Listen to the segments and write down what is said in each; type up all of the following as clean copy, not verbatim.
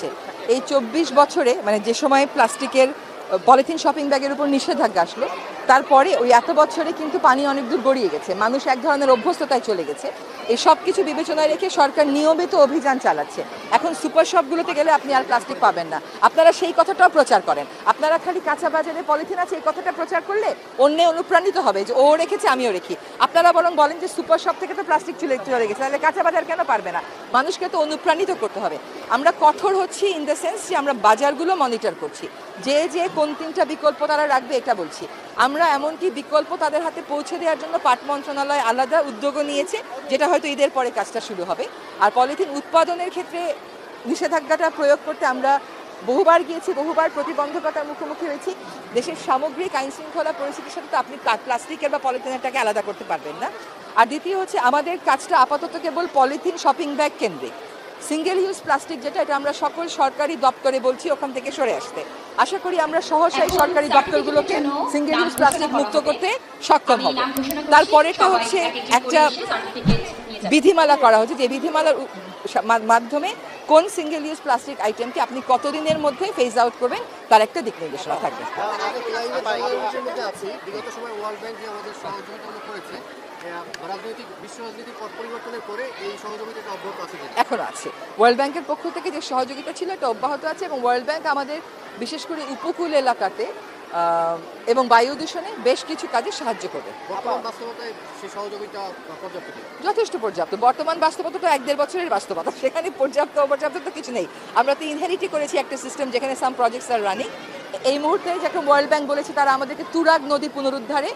হচ্ছে এই 24 বছরে, মানে যে সময় প্লাস্টিকের পলিথিন শপিং ব্যাগের উপর নিষেধাজ্ঞা আসলো, তারপরে ওই এত বছরে কিন্তু পানি অনেক দূর গড়িয়ে গেছে, মানুষ এক ধরনের অভ্যস্ততায় চলে গেছে। এই সব কিছু বিবেচনায় রেখে সরকার নিয়মিত অভিযান চালাচ্ছে। এখন সুপার শপগুলোতে গেলে আপনি আর প্লাস্টিক পাবেন না, আপনারা সেই কথাটাও প্রচার করেন। আপনারা খালি কাঁচা বাজারে পলিথিন আছে এই কথাটা প্রচার করলে অন্যে অনুপ্রাণিত হবে যে ও রেখেছে আমিও রেখি। আপনারা বরং বলেন যে সুপার শপ থেকে তো প্লাস্টিক চলে গেছে, তাহলে কাঁচা বাজার কেন পারবে না? মানুষকে তো অনুপ্রাণিত করতে হবে। আমরা কঠোর হচ্ছি ইন দ্য সেন্স যে আমরা বাজারগুলো মনিটর করছি, যে কোন তিনটা বিকল্প তারা রাখবে এটা বলছি। আমরা এমনকি বিকল্প তাদের হাতে পৌঁছে দেওয়ার জন্য পাট মন্ত্রণালয় আলাদা উদ্যোগও নিয়েছে, যেটা হয়তো ঈদের পরে কাজটা শুরু হবে। আর পলিথিন উৎপাদনের ক্ষেত্রে নিষেধাজ্ঞাটা প্রয়োগ করতে আমরা বহুবার গিয়েছি, বহুবার প্রতিবন্ধকতার মুখোমুখি হয়েছি। দেশের সামগ্রিক আইন শৃঙ্খলা পরিস্থিতির সাথে তো আপনি প্লাস্টিকের বা পলিথিনেরটাকে আলাদা করতে পারবেন না। আর দ্বিতীয় হচ্ছে আমাদের কাজটা আপাতত কেবল পলিথিন শপিং ব্যাগ কেন্দ্রিক। সিঙ্গেল ইউজ প্লাস্টিক যেটা, এটা আমরা সকল সরকারি দপ্তরে বলছি ওখান থেকে সরে আসতে। আশা করি আমরা সহসাই সরকারি দপ্তরগুলোকে সিঙ্গেল ইউজ প্লাস্টিক মুক্ত করতে সক্ষম হব। তারপরেটা হচ্ছে একটা বিধিমালা করা হচ্ছে, যে বিধিমালার মাধ্যমে কোন সিঙ্গেল ইউজ প্লাস্টিক আইটেমকে আপনি কতদিনের মধ্যে ফেজ আউট করবেন তার একটা দিক নির্দেশনা থাকবে। এখনো আছে, ওয়ার্ল্ড ব্যাংকের পক্ষ থেকে যে সহযোগিতা ছিল এটা অব্যাহত আছে, এবং ওয়ার্ল্ড ব্যাংক আমাদের বিশেষ করে উপকূল এলাকাতে এবং বায়ু দূষণে বেশ কিছু কাজে সাহায্য করবে। যথেষ্ট পর্যাপ্ত। বর্তমান বাস্তবতা তো 1-1.5 বছরের বাস্তবতা, সেখানে পর্যাপ্ত অপর্যাপ্ত তো কিছু নেই। আমরা তো ইনহেরিটই করেছি একটা সিস্টেম যেখানে সাম প্রজেক্টস আর রানিং। এই মুহূর্তে যখন ওয়ার্ল্ড ব্যাংক বলেছে তারা আমাদেরকে তুরাগ নদী পুনরুদ্ধারে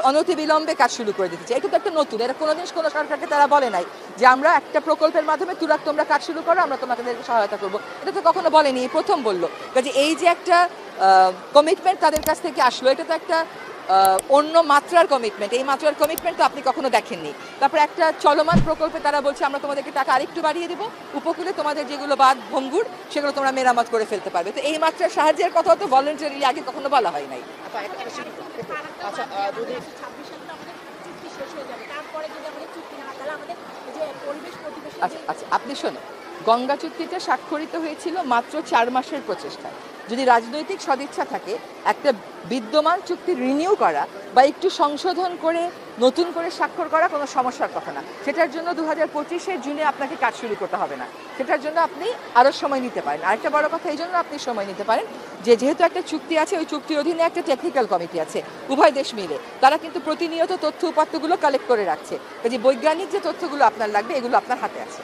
অনতিবিলম্বে কাজ শুরু করে দিতে চায়, এটা তো একটা নতুন, এটা কোনোদিন কোনো সরকারকে তারা বলে নাই যে আমরা একটা প্রকল্পের মাধ্যমে তুরাগ তোমরা কাজ শুরু করো, আমরা তোমাদেরকে সহায়তা করবো, এটা তো কখনো বলেনি, প্রথম বললো। কাজে এই যে একটা কমিটমেন্ট তাদের কাছ থেকে আসলো, এটা তো একটা অন্য মাত্রার কমিটমেন্ট। এই মাত্রার কমিটমেন্ট তো আপনি কখনো দেখেননি। তারপর একটা চলমান প্রকল্পে তারা বলছে আমরা তোমাদেরকে টাকা আরেকটু বাড়িয়ে দেবো, উপকূলে তোমাদের যেগুলো বাঁধ ভঙ্গুর সেগুলো তোমরা মেরামত করে ফেলতে পারবে। তো এই মাত্রার সাহায্যের কথা তো ভলেন্টারিলি আগে কখনো বলা হয় নাই। আচ্ছা, আপনি শোনেন, গঙ্গা চুক্তিটা স্বাক্ষরিত হয়েছিল মাত্র 4 মাসের প্রচেষ্টায়। যদি রাজনৈতিক সদিচ্ছা থাকে একটা বিদ্যমান চুক্তি রিনিউ করা বা একটু সংশোধন করে নতুন করে স্বাক্ষর করা কোনো সমস্যার কথা না। সেটার জন্য 2025-এর জুনে আপনাকে কাজ শুরু করতে হবে না, সেটার জন্য আপনি আরও সময় নিতে পারেন। আরেকটা বড় কথা, এই জন্য আপনি সময় নিতে পারেন যে যেহেতু একটা চুক্তি আছে, ওই চুক্তির অধীনে একটা টেকনিক্যাল কমিটি আছে উভয় দেশ মিলে, তারা কিন্তু প্রতিনিয়ত তথ্য উপাত্তগুলো কালেক্ট করে রাখছে। যে বৈজ্ঞানিক যে তথ্যগুলো আপনার লাগবে এগুলো আপনার হাতে আছে।